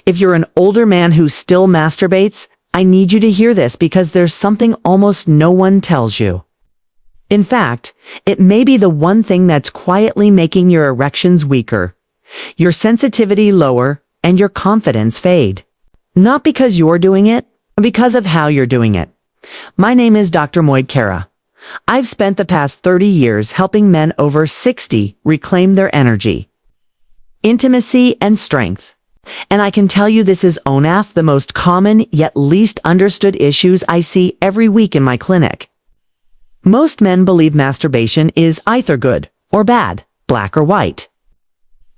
If you're an older man who still masturbates, I need you to hear this because there's something almost no one tells you. In fact, it may be the one thing that's quietly making your erections weaker, your sensitivity lower, and your confidence fade. Not because you're doing it, but because of how you're doing it. My name is Dr. Mohit Khera. I've spent the past 30 years helping men over 60 reclaim their energy, intimacy, and strength. And I can tell you this is ONAF, the most common yet least understood issues I see every week in my clinic. Most men believe masturbation is either good or bad, black or white.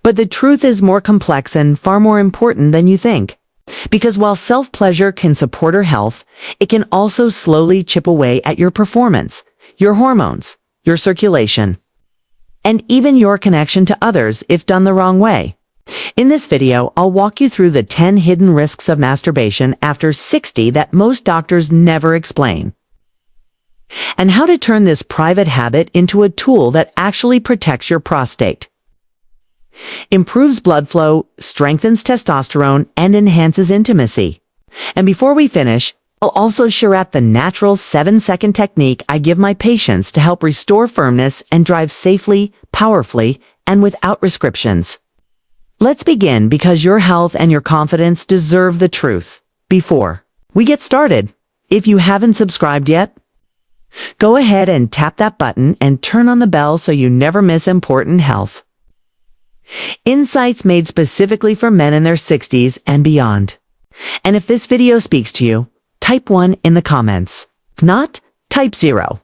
But the truth is more complex and far more important than you think. Because while self-pleasure can support our health, it can also slowly chip away at your performance, your hormones, your circulation, and even your connection to others if done the wrong way. In this video, I'll walk you through the 10 hidden risks of masturbation after 60 that most doctors never explain, and how to turn this private habit into a tool that actually protects your prostate, improves blood flow, strengthens testosterone, and enhances intimacy. And before we finish, I'll also share out the natural 7-second technique I give my patients to help restore firmness and drive safely, powerfully, and without restrictions. Let's begin because your health and your confidence deserve the truth. Before we get started, if you haven't subscribed yet, go ahead and tap that button and turn on the bell so you never miss important health insights made specifically for men in their 60s and beyond. And if this video speaks to you, type 1 in the comments. If not, type 0.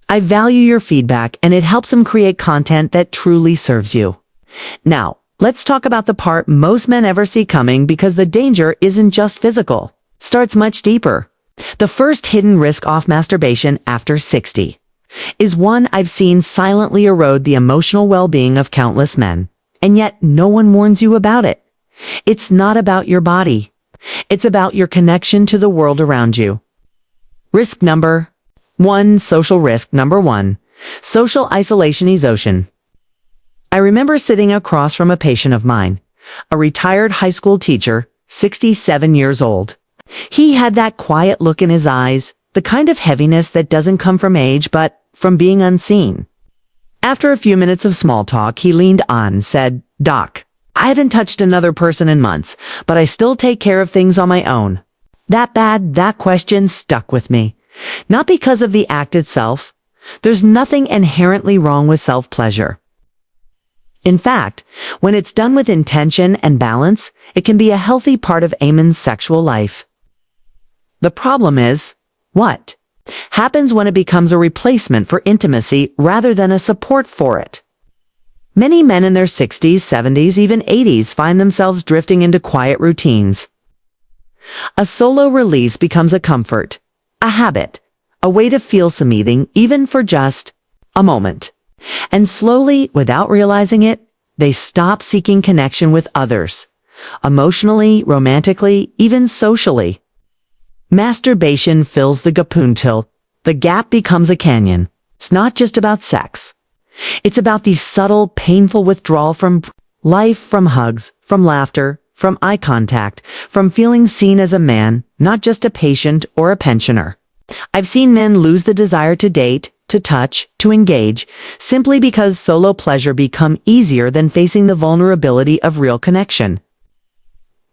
I value your feedback and it helps them create content that truly serves you. Now, let's talk about the part most men ever see coming because the danger isn't just physical. It starts much deeper. The first hidden risk of masturbation after 60 is one I've seen silently erode the emotional well-being of countless men, and yet no one warns you about it. It's not about your body. It's about your connection to the world around you. Risk number 1, social risk number 1, social isolation. I remember sitting across from a patient of mine, a retired high school teacher, 67 years old. He had that quiet look in his eyes, the kind of heaviness that doesn't come from age but from being unseen. After a few minutes of small talk, he leaned on and said, "Doc, I haven't touched another person in months, but I still take care of things on my own." That question stuck with me. Not because of the act itself. There's nothing inherently wrong with self-pleasure. In fact, when it's done with intention and balance, it can be a healthy part of a man's sexual life. The problem is, what happens when it becomes a replacement for intimacy rather than a support for it? Many men in their 60s, 70s, even 80s find themselves drifting into quiet routines. A solo release becomes a comfort, a habit, a way to feel something even for just a moment. And slowly, without realizing it, they stop seeking connection with others, emotionally, romantically, even socially. Masturbation fills the gap until the gap becomes a canyon. It's not just about sex. It's about the subtle, painful withdrawal from life, from hugs, from laughter, from eye contact, from feeling seen as a man, not just a patient or a pensioner. I've seen men lose the desire to date, to touch, to engage, simply because solo pleasure become easier than facing the vulnerability of real connection.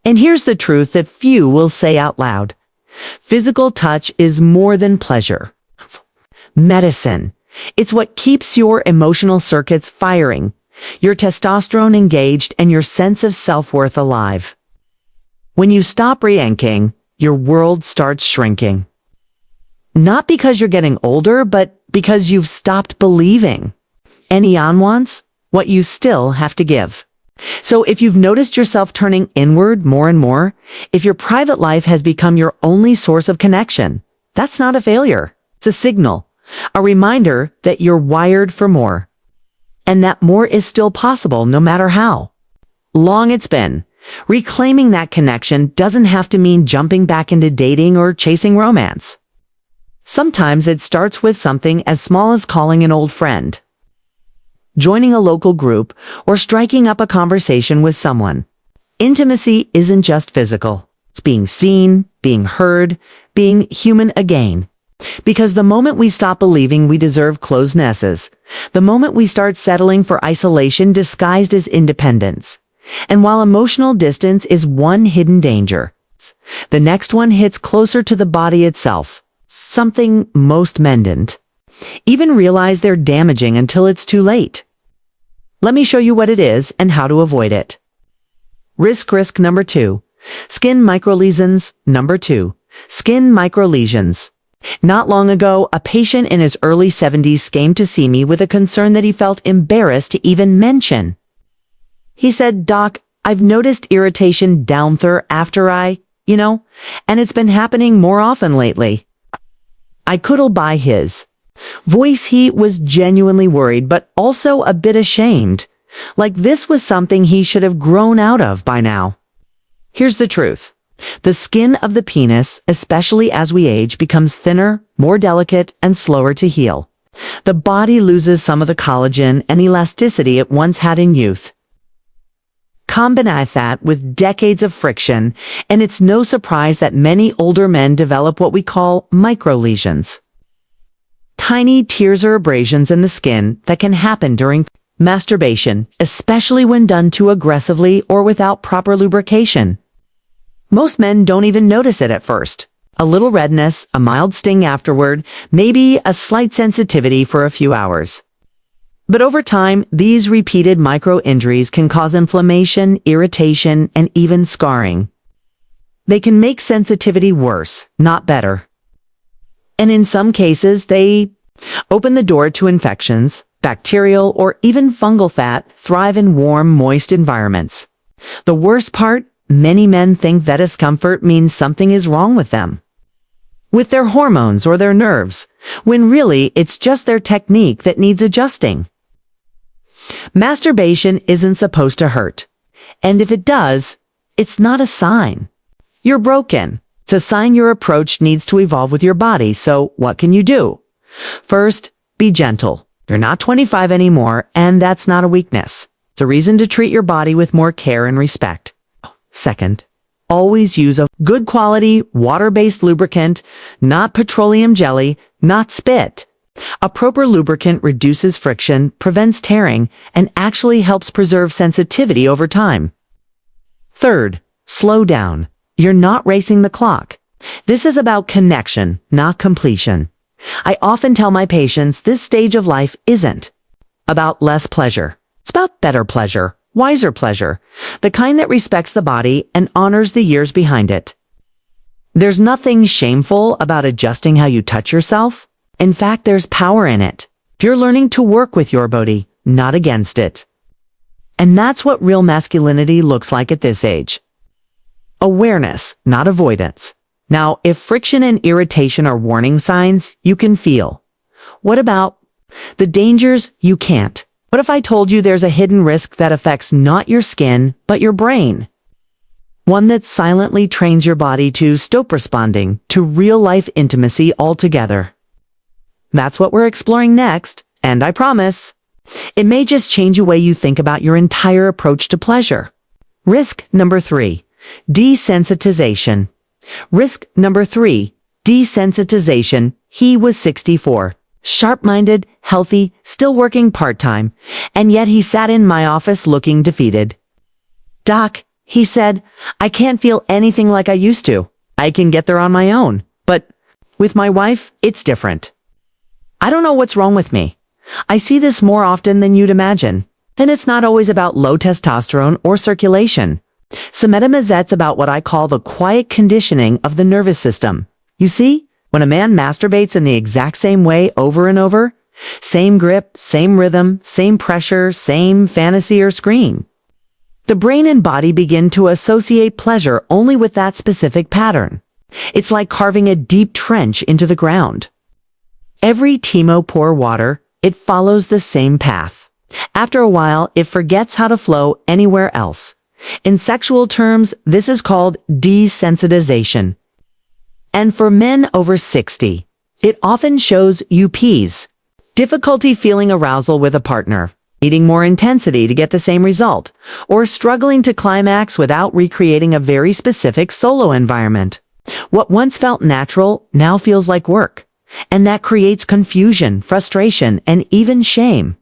And here's the truth that few will say out loud. Physical touch is more than pleasure. It's medicine. It's what keeps your emotional circuits firing, your testosterone engaged, and your sense of self-worth alive. When you stop re-yanking, your world starts shrinking. Not because you're getting older, but because you've stopped believing. Any on wants what you still have to give. So if you've noticed yourself turning inward more and more, if your private life has become your only source of connection, that's not a failure. It's a signal, a reminder that you're wired for more, and that more is still possible no matter how long it's been. Reclaiming that connection doesn't have to mean jumping back into dating or chasing romance. Sometimes it starts with something as small as calling an old friend, joining a local group, or striking up a conversation with someone. Intimacy isn't just physical. It's being seen, being heard, being human again. Because the moment we stop believing we deserve closenesses, the moment we start settling for isolation disguised as independence, and while emotional distance is one hidden danger, the next one hits closer to the body itself, something most men don't even realize they're damaging until it's too late. Let me show you what it is and how to avoid it. Risk number 2. Skin micro-lesions. Number 2. Skin micro-lesions. Not long ago, a patient in his early 70s came to see me with a concern that he felt embarrassed to even mention. He said, "Doc, I've noticed irritation down there after and it's been happening more often lately." I couldn't buy his voice. He was genuinely worried, but also a bit ashamed. Like this was something he should have grown out of by now. Here's the truth. The skin of the penis, especially as we age, becomes thinner, more delicate, and slower to heal. The body loses some of the collagen and elasticity it once had in youth. Combine that with decades of friction, and it's no surprise that many older men develop what we call micro-lesions. Tiny tears or abrasions in the skin that can happen during masturbation, especially when done too aggressively or without proper lubrication. Most men don't even notice it at first. A little redness, a mild sting afterward, maybe a slight sensitivity for a few hours. But over time, these repeated micro-injuries can cause inflammation, irritation, and even scarring. They can make sensitivity worse, not better. And in some cases, they open the door to infections. Bacterial or even fungal fat thrive in warm, moist environments. The worst part, many men think that discomfort means something is wrong with them, with their hormones or their nerves, when really it's just their technique that needs adjusting. Masturbation isn't supposed to hurt, and if it does, it's not a sign you're broken. It's a sign your approach needs to evolve with your body. So what can you do? First, be gentle. You're not 25 anymore, and that's not a weakness. It's a reason to treat your body with more care and respect. Second, always use a good quality, water-based lubricant, not petroleum jelly, not spit. A proper lubricant reduces friction, prevents tearing, and actually helps preserve sensitivity over time. Third, slow down. You're not racing the clock. This is about connection, not completion. I often tell my patients this stage of life isn't about less pleasure. It's about better pleasure, wiser pleasure, the kind that respects the body and honors the years behind it. There's nothing shameful about adjusting how you touch yourself. In fact, there's power in it. You're learning to work with your body, not against it. And that's what real masculinity looks like at this age. Awareness, not avoidance. Now, if friction and irritation are warning signs, you can feel. What about the dangers? You can't. What if I told you there's a hidden risk that affects not your skin, but your brain? One that silently trains your body to stop responding to real-life intimacy altogether. That's what we're exploring next, and I promise, it may just change the way you think about your entire approach to pleasure. Risk number 3, desensitization. Risk number 3, desensitization. He was 64, sharp-minded, healthy, still working part-time, and yet he sat in my office looking defeated. "Doc," he said, "I can't feel anything like I used to. I can get there on my own, but with my wife, it's different. I don't know what's wrong with me. I see this more often than you'd imagine. And it's not always about low testosterone or circulation. Sometimes about what I call the quiet conditioning of the nervous system. You see, when a man masturbates in the exact same way over and over, same grip, same rhythm, same pressure, same fantasy or scream, the brain and body begin to associate pleasure only with that specific pattern. It's like carving a deep trench into the ground. Every Timo pour water, it follows the same path. After a while, it forgets how to flow anywhere else. In sexual terms, this is called desensitization. And for men over 60, it often shows UPs, difficulty feeling arousal with a partner. needing more intensity to get the same result, or struggling to climax without recreating a very specific solo environment. What once felt natural now feels like work, and that creates confusion, frustration, and even shame.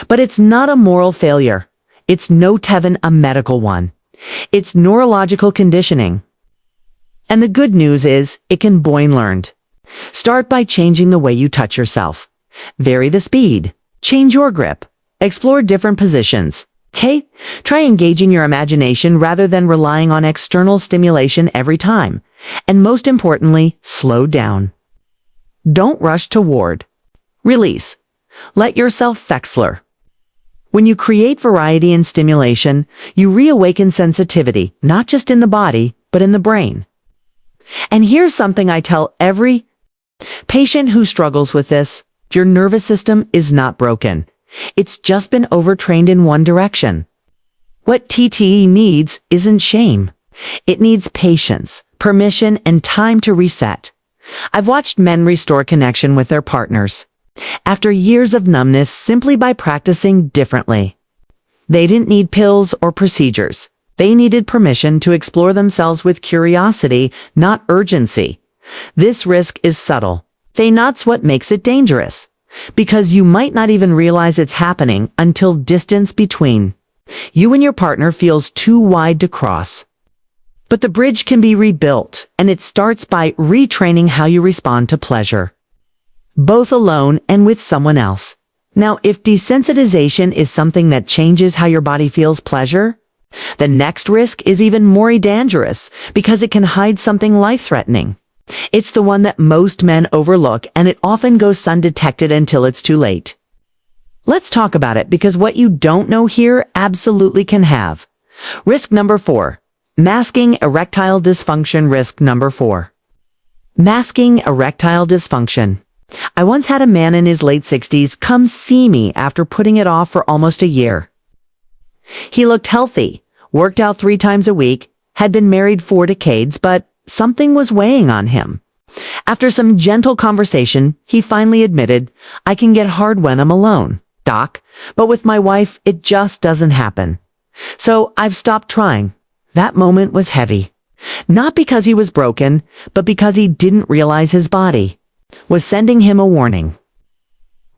But it's not a moral failure. It's not even a medical one. It's neurological conditioning. And the good news is, it can be learned. Start by changing the way you touch yourself. Vary the speed. Change your grip. Explore different positions. Okay? Try engaging your imagination rather than relying on external stimulation every time. And most importantly, slow down. Don't rush toward. Release. Let yourself fexler. When you create variety and stimulation, you reawaken sensitivity, not just in the body, but in the brain. And here's something I tell every patient who struggles with this. Your nervous system is not broken. It's just been overtrained in one direction. What TTE needs isn't shame. It needs patience, permission, and time to reset. I've watched men restore connection with their partners after years of numbness simply by practicing differently. They didn't need pills or procedures. They needed permission to explore themselves with curiosity, not urgency. This risk is subtle. That's what makes it dangerous. Because you might not even realize it's happening until distance between you and your partner feels too wide to cross. But the bridge can be rebuilt, and it starts by retraining how you respond to pleasure, both alone and with someone else. Now, if desensitization is something that changes how your body feels pleasure, the next risk is even more dangerous because it can hide something life-threatening. It's the one that most men overlook, and it often goes undetected until it's too late. Let's talk about it, because what you don't know here absolutely can have. Risk number 4. Masking erectile dysfunction. Risk number 4. Masking erectile dysfunction. I once had a man in his late 60s come see me after putting it off for almost a year. He looked healthy, worked out 3 times a week, had been married 4 decades, but something was weighing on him. After some gentle conversation, he finally admitted, "I can get hard when I'm alone, doc, but with my wife, it just doesn't happen. So I've stopped trying." That moment was heavy. Not because he was broken, but because he didn't realize his body was sending him a warning.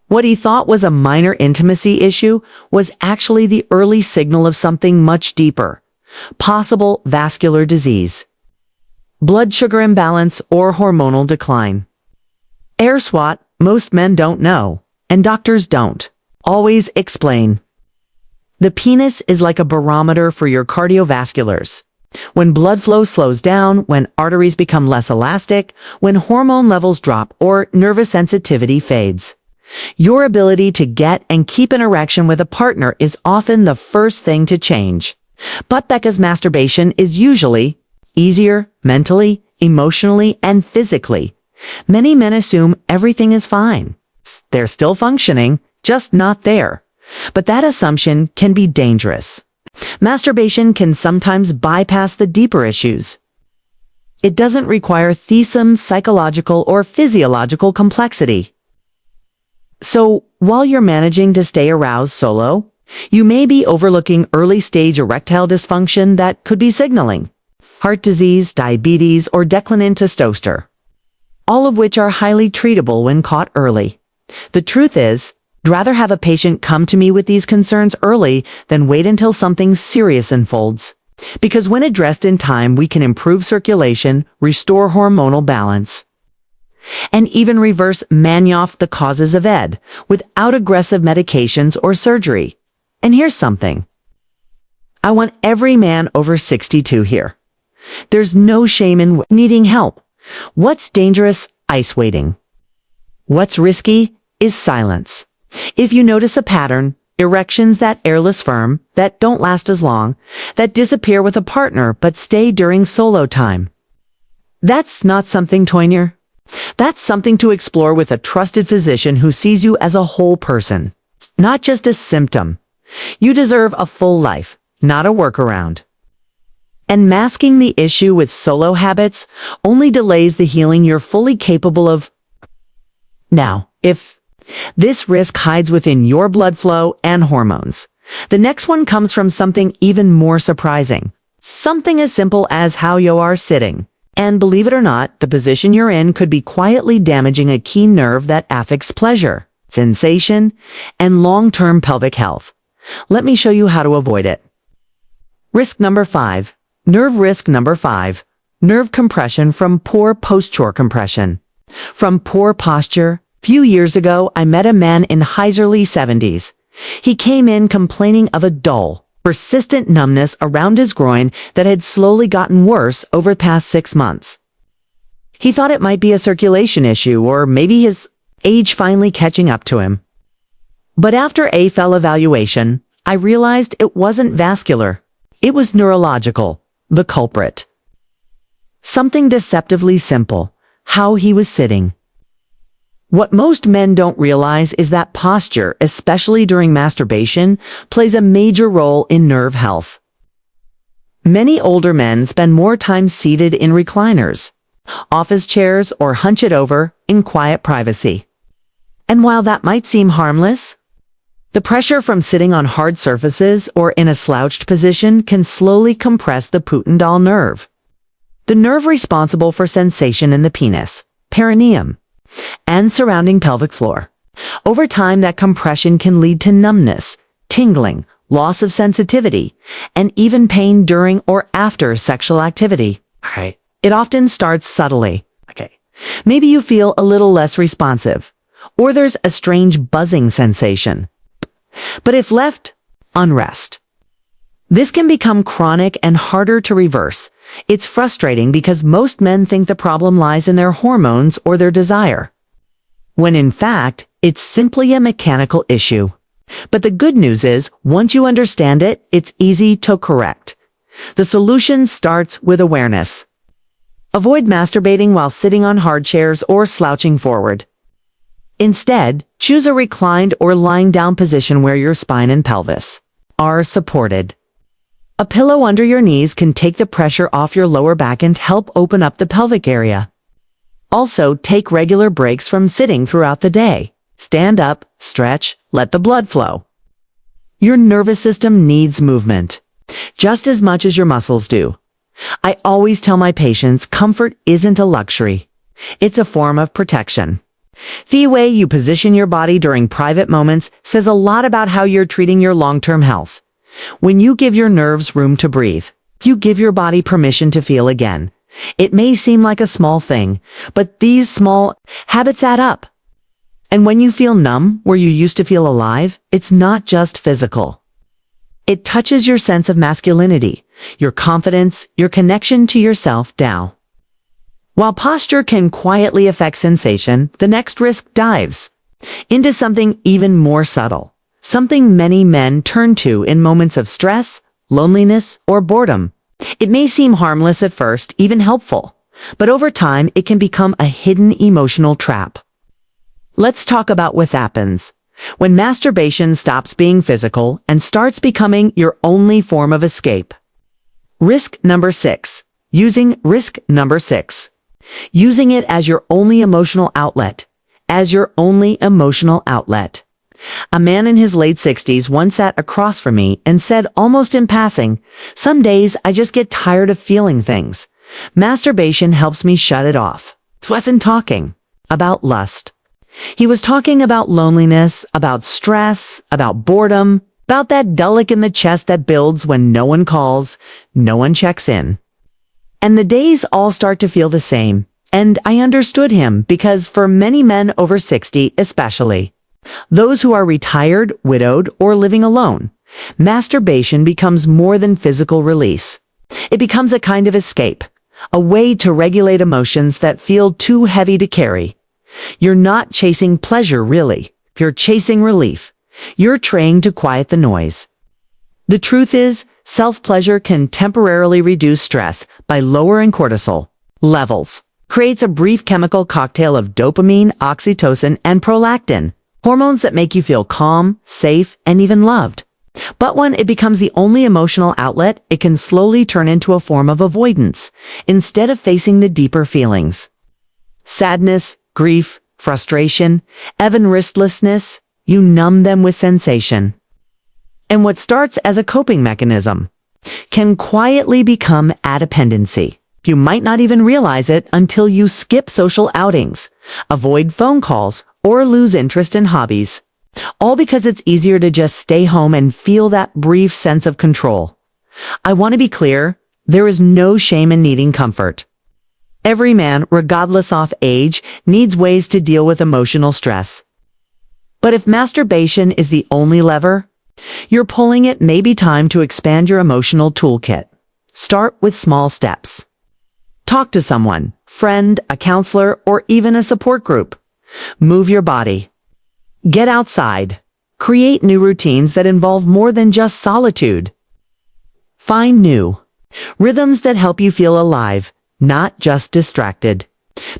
What he thought was a minor intimacy issue was actually the early signal of something much deeper, possible vascular disease, blood sugar imbalance, or hormonal decline. Air SWAT, most men don't know, and doctors don't always explain. The penis is like a barometer for your cardiovasculars. When blood flow slows down, when arteries become less elastic, when hormone levels drop, or nervous sensitivity fades, your ability to get and keep an erection with a partner is often the first thing to change. But because masturbation is usually easier mentally, emotionally, and physically, many men assume everything is fine. They're still functioning, just not there. But that assumption can be dangerous. Masturbation can sometimes bypass the deeper issues. It doesn't require threesome, psychological, or physiological complexity. So, while you're managing to stay aroused solo, you may be overlooking early-stage erectile dysfunction that could be signaling heart disease, diabetes, or decline testosterone, all of which are highly treatable when caught early. The truth is, I'd rather have a patient come to me with these concerns early than wait until something serious unfolds. Because when addressed in time, we can improve circulation, restore hormonal balance, and even reverse many of the causes of ED without aggressive medications or surgery. And here's something. I want every man over 62 here. There's no shame in needing help. What's dangerous? Ice waiting. What's risky is silence. If you notice a pattern, erections that airless firm, that don't last as long, that disappear with a partner but stay during solo time, that's not something to ignore. That's something to explore with a trusted physician who sees you as a whole person, not just a symptom. You deserve a full life, not a workaround. And masking the issue with solo habits only delays the healing you're fully capable of. Now, if This risk hides within your blood flow and hormones. The next one comes from something even more surprising. Something as simple as how you are sitting. And believe it or not, the position you're in could be quietly damaging a key nerve that affects pleasure, sensation, and long-term pelvic health. Let me show you how to avoid it. Risk number 5. Nerve risk number 5. Nerve compression from poor post-chore compression. From poor posture, few years ago, I met a man in his early 70s. He came in complaining of a dull, persistent numbness around his groin that had slowly gotten worse over the past 6 months. He thought it might be a circulation issue or maybe his age finally catching up to him. But after a full evaluation, I realized it wasn't vascular. It was neurological, the culprit. Something deceptively simple, how he was sitting. What most men don't realize is that posture, especially during masturbation, plays a major role in nerve health. Many older men spend more time seated in recliners, office chairs, or hunch it over in quiet privacy. And while that might seem harmless, the pressure from sitting on hard surfaces or in a slouched position can slowly compress the pudendal nerve, the nerve responsible for sensation in the penis, perineum, and surrounding pelvic floor. Over time, that compression can lead to numbness, tingling, loss of sensitivity, and even pain during or after sexual activity. It often starts subtly. Maybe you feel a little less responsive, or there's a strange buzzing sensation. But if left unrest, this can become chronic and harder to reverse. It's frustrating because most men think the problem lies in their hormones or their desire, when in fact, it's simply a mechanical issue. But the good news is, once you understand it, it's easy to correct. The solution starts with awareness. Avoid masturbating while sitting on hard chairs or slouching forward. Instead, choose a reclined or lying down position where your spine and pelvis are supported. A pillow under your knees can take the pressure off your lower back and help open up the pelvic area. Also, take regular breaks from sitting throughout the day. Stand up, stretch, let the blood flow. Your nervous system needs movement, just as much as your muscles do. I always tell my patients, comfort isn't a luxury. It's a form of protection. The way you position your body during private moments says a lot about how you're treating your long-term health. When you give your nerves room to breathe, you give your body permission to feel again. It may seem like a small thing, but these small habits add up. And when you feel numb where you used to feel alive, it's not just physical. It touches your sense of masculinity, your confidence, your connection to yourself down. While posture can quietly affect sensation, the next risk dives into something even more subtle. Something many men turn to in moments of stress, loneliness, or boredom. It may seem harmless at first, even helpful, but over time it can become a hidden emotional trap. Let's talk about what happens when masturbation stops being physical and starts becoming your only form of escape. Risk number 6. Risk number 6. Using it as your only emotional outlet. As your only emotional outlet. A man in his late 60s once sat across from me and said almost in passing, "Some days I just get tired of feeling things. Masturbation helps me shut it off." He wasn't talking about lust. He was talking about loneliness, about stress, about boredom, about that dull in the chest that builds when no one calls, no one checks in. And the days all start to feel the same. And I understood him because for many men over 60 especially, those who are retired, widowed, or living alone, masturbation becomes more than physical release. It becomes a kind of escape, a way to regulate emotions that feel too heavy to carry. You're not chasing pleasure, really. You're chasing relief. You're trained to quiet the noise. The truth is, self-pleasure can temporarily reduce stress by lowering cortisol levels. Creates a brief chemical cocktail of dopamine, oxytocin, and prolactin. Hormones that make you feel calm, safe, and even loved. But when it becomes the only emotional outlet, it can slowly turn into a form of avoidance, instead of facing the deeper feelings. Sadness, grief, frustration, even restlessness, you numb them with sensation. And what starts as a coping mechanism can quietly become addependency. You might not even realize it until you skip social outings, avoid phone calls, or lose interest in hobbies. All because it's easier to just stay home and feel that brief sense of control. I want to be clear, there is no shame in needing comfort. Every man, regardless of age, needs ways to deal with emotional stress. But if masturbation is the only lever you're pulling, it may be time to expand your emotional toolkit. Start with small steps. Talk to someone, friend, a counselor, or even a support group. Move your body. Get outside. Create new routines that involve more than just solitude. Find new rhythms that help you feel alive, not just distracted.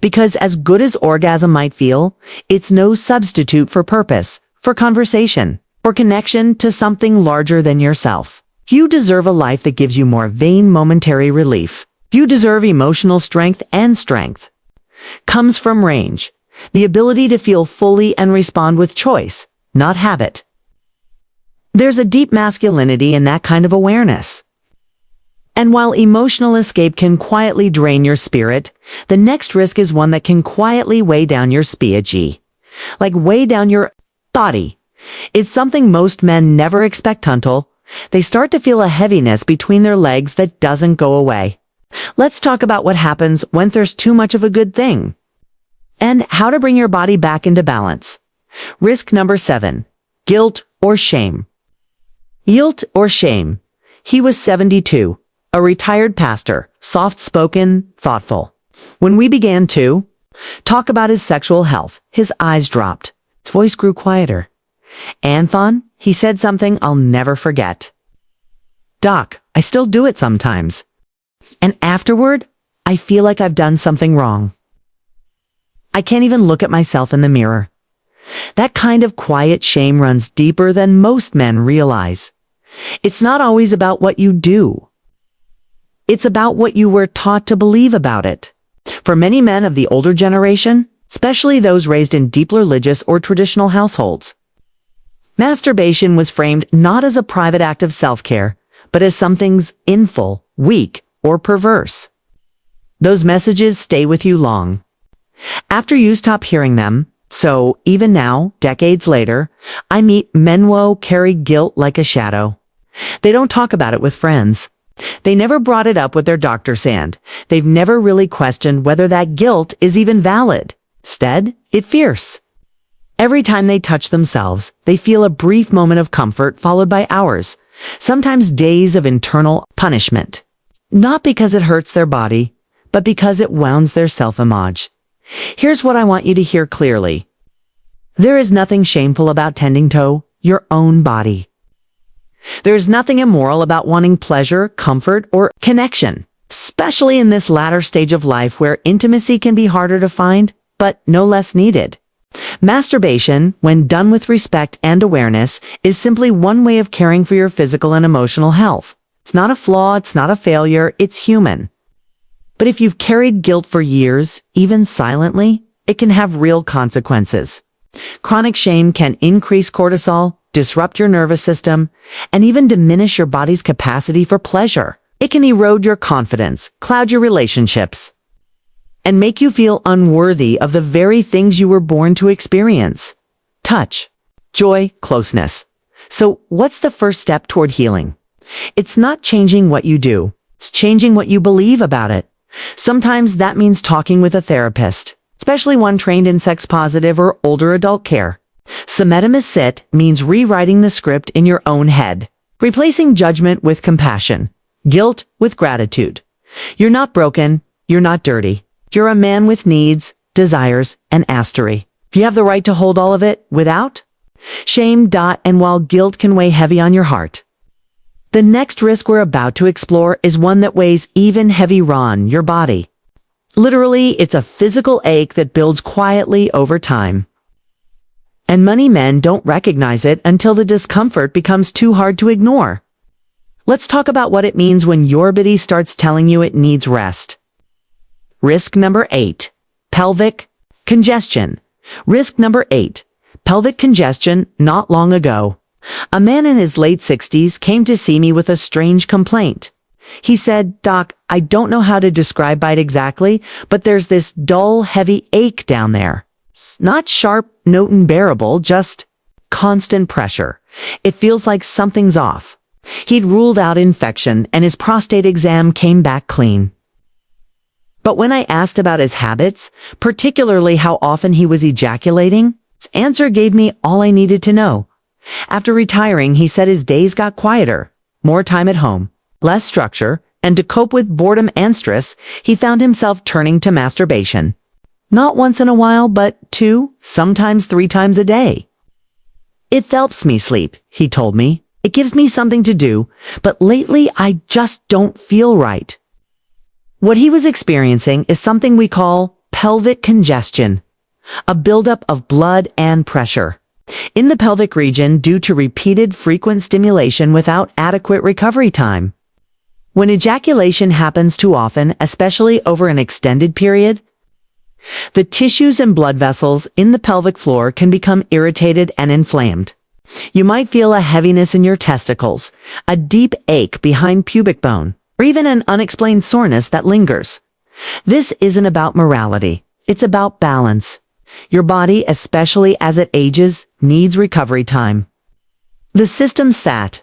Because as good as orgasm might feel, it's no substitute for purpose, for conversation, for connection to something larger than yourself. You deserve a life that gives you more vain momentary relief. You deserve emotional strength, and strength comes from range, the ability to feel fully and respond with choice, not habit. There's a deep masculinity in that kind of awareness. And while emotional escape can quietly drain your spirit, the next risk is one that can quietly weigh down your spirit, like weigh down your body. It's something most men never expect until they start to feel a heaviness between their legs that doesn't go away. Let's talk about what happens when there's too much of a good thing, and how to bring your body back into balance. Risk number 7, guilt or shame. Guilt or shame. He was 72, a retired pastor, soft-spoken, thoughtful. When we began to talk about his sexual health, his eyes dropped. His voice grew quieter. "Anthon," he said something I'll never forget. "Doc, I still do it sometimes. And afterward, I feel like I've done something wrong. I can't even look at myself in the mirror." That kind of quiet shame runs deeper than most men realize. It's not always about what you do. It's about what you were taught to believe about it. For many men of the older generation, especially those raised in deep religious or traditional households, masturbation was framed not as a private act of self-care, but as something sinful, weak, or perverse. Those messages stay with you long after you stop hearing them. So even now, decades later, I meet men who carry guilt like a shadow. They don't talk about it with friends. They never brought it up with their doctors, and they've never really questioned whether that guilt is even valid. Instead, it's fierce. Every time they touch themselves, they feel a brief moment of comfort followed by hours, sometimes days of internal punishment. Not because it hurts their body, but because it wounds their self-image. Here's what I want you to hear clearly. There is nothing shameful about tending to your own body. There's nothing immoral about wanting pleasure, comfort, or connection, especially in this latter stage of life where intimacy can be harder to find, but no less needed. Masturbation, when done with respect and awareness, is simply one way of caring for your physical and emotional health. It's not a flaw, it's not a failure, it's human. But if you've carried guilt for years, even silently, it can have real consequences. Chronic shame can increase cortisol, disrupt your nervous system, and even diminish your body's capacity for pleasure. It can erode your confidence, cloud your relationships, and make you feel unworthy of the very things you were born to experience. Touch, joy, closeness. So what's the first step toward healing? It's not changing what you do. It's changing what you believe about it. Sometimes that means talking with a therapist, especially one trained in sex-positive or older adult care. Sit means rewriting the script in your own head, replacing judgment with compassion, guilt with gratitude. You're not broken. You're not dirty. You're a man with needs, desires, and astery. You have the right to hold all of it without shame. And while guilt can weigh heavy on your heart, the next risk we're about to explore is one that weighs even heavier on your body. Literally, it's a physical ache that builds quietly over time. And many men don't recognize it until the discomfort becomes too hard to ignore. Let's talk about what it means when your body starts telling you it needs rest. Risk number 8, pelvic congestion. Risk number 8. Pelvic congestion. Not long ago, a man in his late 60s came to see me with a strange complaint. He said, "Doc, I don't know how to describe it exactly, but there's this dull, heavy ache down there. Not sharp, not unbearable, just constant pressure. It feels like something's off." He'd ruled out infection and his prostate exam came back clean. But when I asked about his habits, particularly how often he was ejaculating, his answer gave me all I needed to know. After retiring, he said his days got quieter, more time at home, less structure, and to cope with boredom and stress, he found himself turning to masturbation. Not once in a while, but 2, sometimes 3 times a day. "It helps me sleep," he told me. "It gives me something to do, but lately I just don't feel right." What he was experiencing is something we call pelvic congestion, a buildup of blood and pressure in the pelvic region due to repeated frequent stimulation without adequate recovery time. When ejaculation happens too often, especially over an extended period, the tissues and blood vessels in the pelvic floor can become irritated and inflamed. You might feel a heaviness in your testicles, a deep ache behind pubic bone, or even an unexplained soreness that lingers. This isn't about morality. It's about balance. Your body, especially as it ages, needs recovery time. The systems that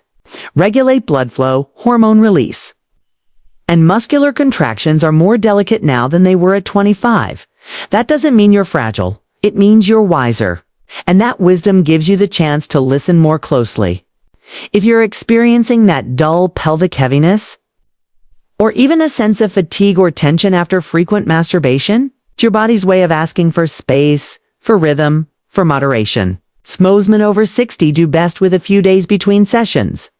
regulate blood flow, hormone release, and muscular contractions are more delicate now than they were at 25. That doesn't mean you're fragile. It means you're wiser. And that wisdom gives you the chance to listen more closely. If you're experiencing that dull pelvic heaviness, or even a sense of fatigue or tension after frequent masturbation, it's your body's way of asking for space, for rhythm, for moderation. Most men over 60 do best with a few days between sessions.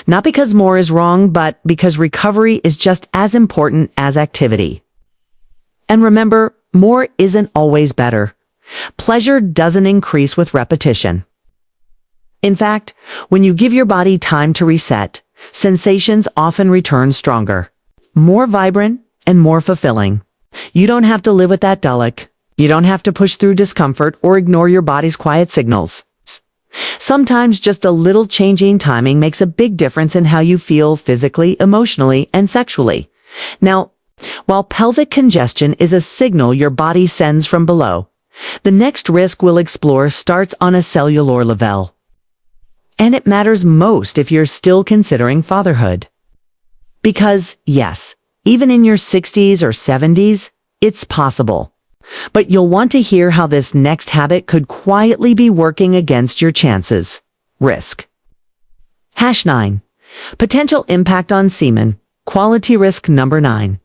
Not because more is wrong, but because recovery is just as important as activity. And remember, more isn't always better. Pleasure doesn't increase with repetition. In fact, when you give your body time to reset, sensations often return stronger, more vibrant, and more fulfilling. You don't have to live with that dull ache. You don't have to push through discomfort or ignore your body's quiet signals. Sometimes just a little changing timing makes a big difference in how you feel physically, emotionally, and sexually. Now, while pelvic congestion is a signal your body sends from below, the next risk we'll explore starts on a cellular level. And it matters most if you're still considering fatherhood. Because, yes, even in your 60s or 70s, it's possible. But you'll want to hear how this next habit could quietly be working against your chances. Risk. #9. Potential impact on semen. Quality risk number 9.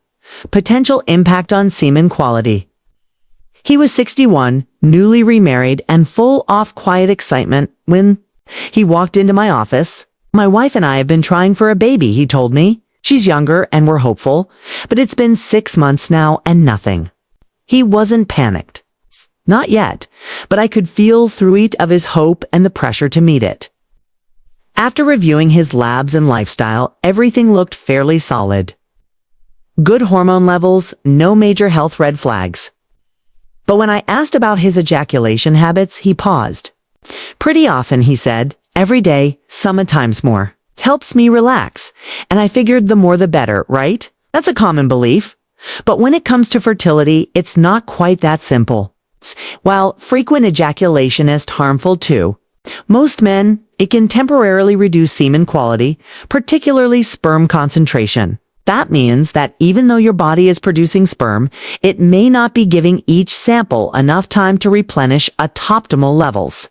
Potential impact on semen quality. He was 61, newly remarried, and full of quiet excitement when he walked into my office. "My wife and I have been trying for a baby," he told me. "She's younger and we're hopeful, but it's been 6 months now and nothing." He wasn't panicked. Not yet, but I could feel through it of his hope and the pressure to meet it. After reviewing his labs and lifestyle, everything looked fairly solid. Good hormone levels, no major health red flags. But when I asked about his ejaculation habits, he paused. "Pretty often," he said, "every day, some at times more. It helps me relax." And I figured the more the better, right? That's a common belief. But when it comes to fertility, it's not quite that simple. While frequent ejaculation is harmful too, most men, it can temporarily reduce semen quality, particularly sperm concentration. That means that even though your body is producing sperm, it may not be giving each sample enough time to replenish at optimal levels,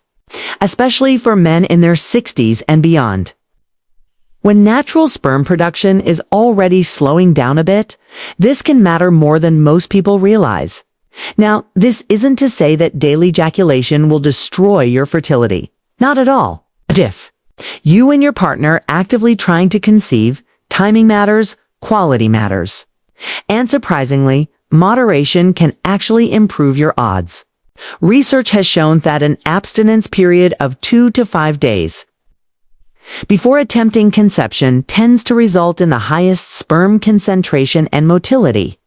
especially for men in their 60s and beyond. When natural sperm production is already slowing down a bit, this can matter more than most people realize. Now, this isn't to say that daily ejaculation will destroy your fertility. Not at all. If you and your partner actively trying to conceive, timing matters, quality matters. And surprisingly, moderation can actually improve your odds. Research has shown that an abstinence period of 2 to 5 days before attempting conception tends to result in the highest sperm concentration and motility.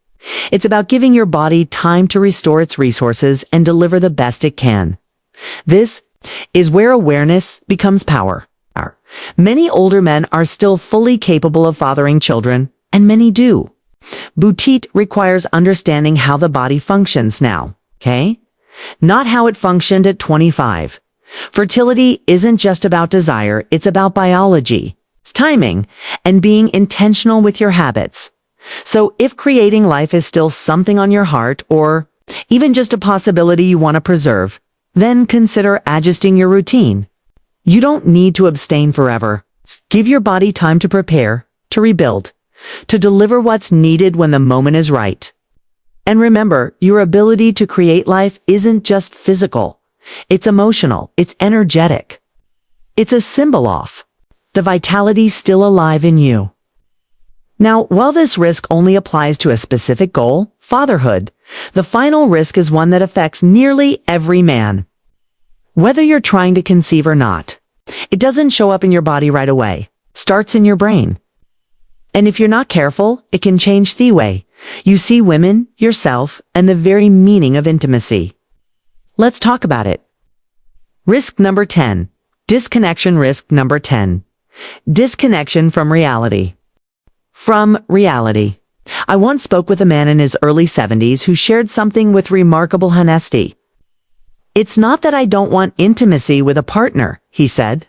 It's about giving your body time to restore its resources and deliver the best it can. This is where awareness becomes power. Many older men are still fully capable of fathering children, and many do. Boutit requires understanding how the body functions now, okay? Not how it functioned at 25. Fertility isn't just about desire, it's about biology, it's timing, and being intentional with your habits. So if creating life is still something on your heart, or even just a possibility you want to preserve, then consider adjusting your routine. You don't need to abstain forever. Give your body time to prepare, to rebuild, to deliver what's needed when the moment is right. And remember, your ability to create life isn't just physical. It's emotional. It's energetic. It's a symbol of the vitality still alive in you. Now, while this risk only applies to a specific goal, fatherhood, the final risk is one that affects nearly every man. Whether you're trying to conceive or not, it doesn't show up in your body right away. It starts in your brain. And if you're not careful, it can change the way you see women, yourself, and the very meaning of intimacy. Let's talk about it. Risk number 10. Disconnection risk number 10. Disconnection from reality. From reality. I once spoke with a man in his early 70s who shared something with remarkable honesty. It's not that I don't want intimacy with a partner, he said.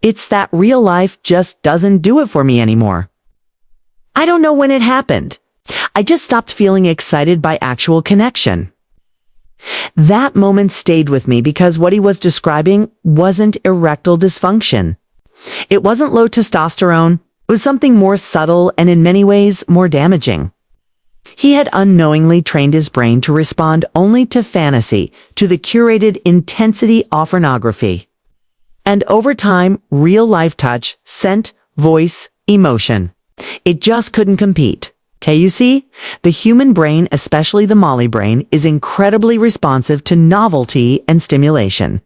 It's that real life just doesn't do it for me anymore. I don't know when it happened. I just stopped feeling excited by actual connection. That moment stayed with me because what he was describing wasn't erectile dysfunction. It wasn't low testosterone. It was something more subtle and in many ways more damaging. He had unknowingly trained his brain to respond only to fantasy, to the curated intensity of pornography. And over time, real-life touch, scent, voice, emotion. It just couldn't compete. Okay, you see? The human brain, especially the Molly brain, is incredibly responsive to novelty and stimulation.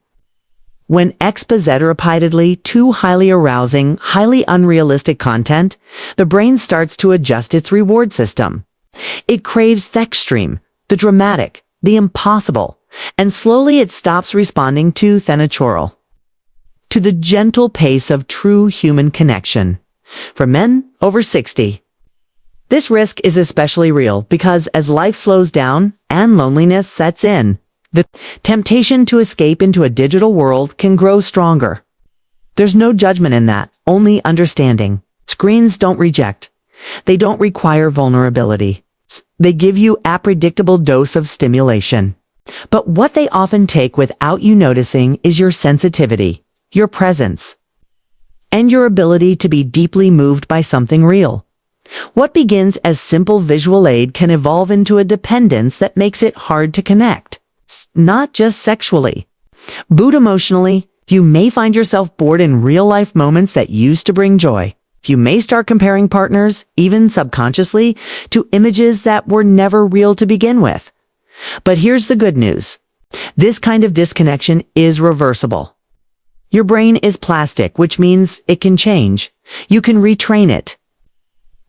When exposed repeatedly to highly arousing, highly unrealistic content, the brain starts to adjust its reward system. It craves the extreme, the dramatic, the impossible, and slowly it stops responding to the natural, to the gentle pace of true human connection. For men over 60, this risk is especially real because as life slows down and loneliness sets in, the temptation to escape into a digital world can grow stronger. There's no judgment in that, only understanding. Screens don't reject. They don't require vulnerability. They give you a predictable dose of stimulation. But what they often take without you noticing is your sensitivity, your presence, and your ability to be deeply moved by something real. What begins as simple visual aid can evolve into a dependence that makes it hard to connect. Not just sexually, but emotionally. You may find yourself bored in real-life moments that used to bring joy. You may start comparing partners, even subconsciously, to images that were never real to begin with. But here's the good news. This kind of disconnection is reversible. Your brain is plastic, which means it can change. You can retrain it.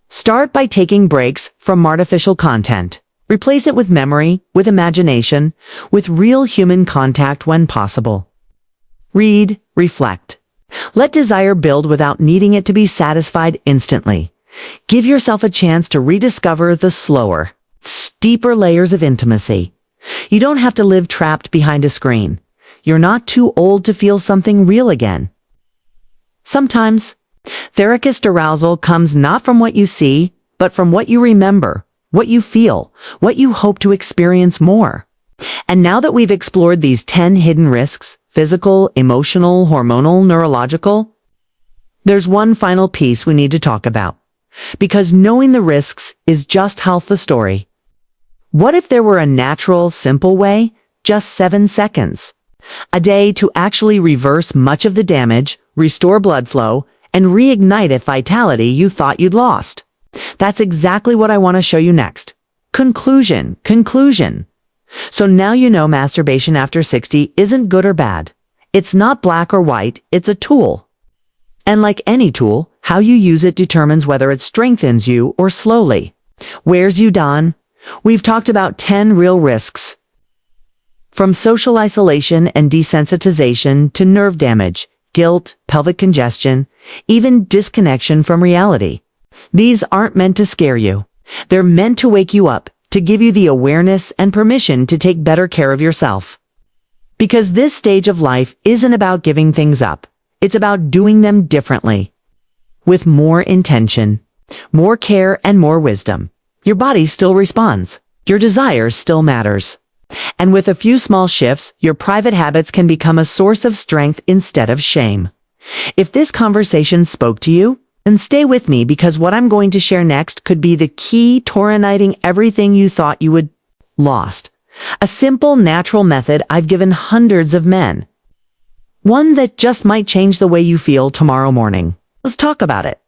Start by taking breaks from artificial content. Replace it with memory, with imagination, with real human contact when possible. Read, reflect. Let desire build without needing it to be satisfied instantly. Give yourself a chance to rediscover the slower, deeper layers of intimacy. You don't have to live trapped behind a screen. You're not too old to feel something real again. Sometimes, therapist arousal comes not from what you see, but from what you remember, what you feel, what you hope to experience more. And now that we've explored these 10 hidden risks, physical, emotional, hormonal, neurological, there's one final piece we need to talk about. Because knowing the risks is just half the story. What if there were a natural, simple way, just 7 seconds, a day to actually reverse much of the damage, restore blood flow, and reignite a vitality you thought you'd lost? That's exactly what I want to show you next. Conclusion. So now you know masturbation after 60 isn't good or bad. It's not black or white, it's a tool. And like any tool, how you use it determines whether it strengthens you or slowly Where's you, Don? We've talked about 10 real risks. From social isolation and desensitization to nerve damage, guilt, pelvic congestion, even disconnection from reality. These aren't meant to scare you. They're meant to wake you up, to give you the awareness and permission to take better care of yourself. Because this stage of life isn't about giving things up. It's about doing them differently. With more intention, more care, and more wisdom. Your body still responds. Your desire still matters. And with a few small shifts, your private habits can become a source of strength instead of shame. If this conversation spoke to you, then stay with me, because what I'm going to share next could be the key to reigniting everything you thought you would lost. A simple, natural method I've given hundreds of men. One that just might change the way you feel tomorrow morning. Let's talk about it.